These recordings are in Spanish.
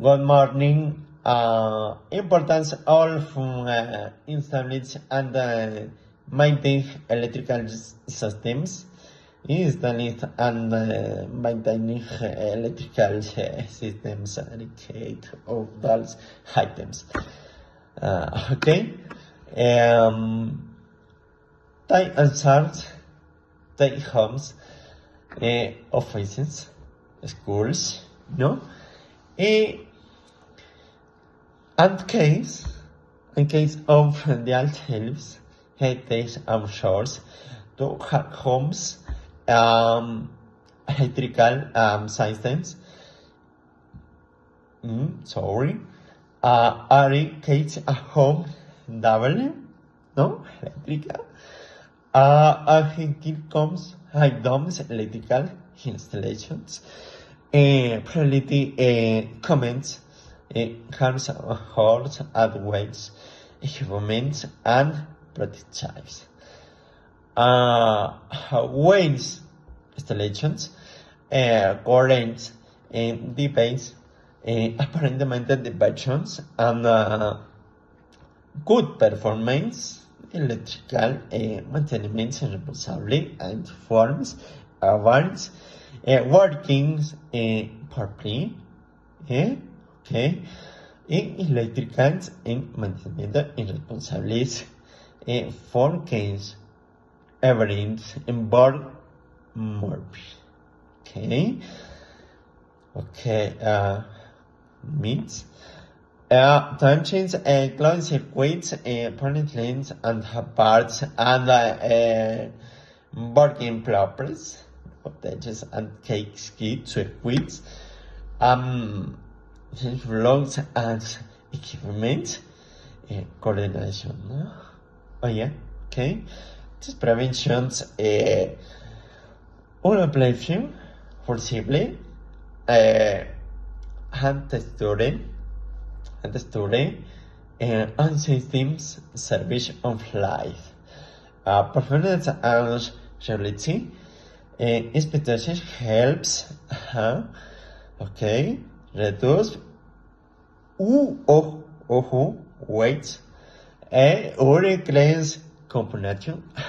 Good morning. Importance of installation and maintain electrical systems. Installing and maintaining electrical systems indicate of those items. Okay. They insert the homes, offices, schools, no? In case of the alternatives, heritage and shores to homes, electrical systems. Are case a home double, no electrical. Here comes high domes electrical installations. Priority comments. Harms horse at weights, equipment and prototypes. Weights installations, current debates, aparentemente the versions and good performance, electrical maintenance responsibly and forms, awards, working properly. Okay. In electricals and mantenimiento irresponsables for case everything in board more. Okay. Means time change closed circuits, permanent lines and parts and working properties, voltages and key circuits. Logs and equipment, coordination. Oh yeah, okay. These preventions, una prevention foreseeable, and testing, and systems service of life. Performance and reality, expectation helps, okay. Reduce weight or increase component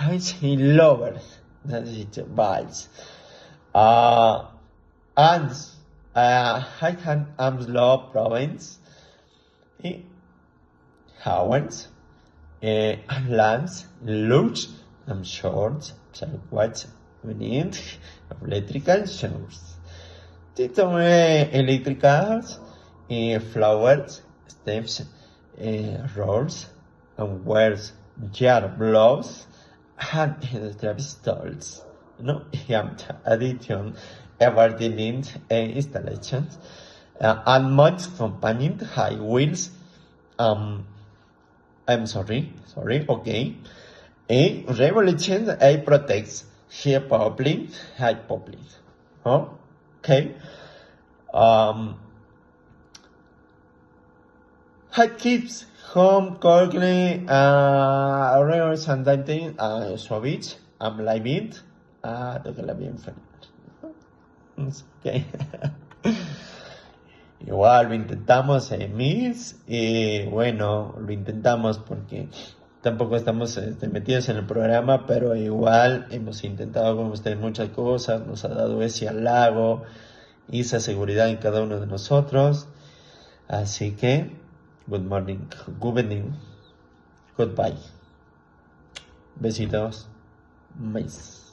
is lower than it bites. And high hand arms law province hours lands large and short what we need electrical showers. Tito eléctricas, flowers, steps, rolls, and wears, jar blows, and pistols. No, addition, everything installations, and much companion high wheels. I'm sorry, okay. A revolution, protects here public, high public. Oh. Okay. High keeps home correctly, errors and dating, switch, live it, toca bien okay. Igual lo intentamos, Miss, y bueno, lo intentamos porque tampoco estamos metidos en el programa, pero igual hemos intentado con ustedes muchas cosas, nos ha dado ese halago y esa seguridad en cada uno de nosotros. Así que, good morning, good evening, goodbye. Besitos, mais.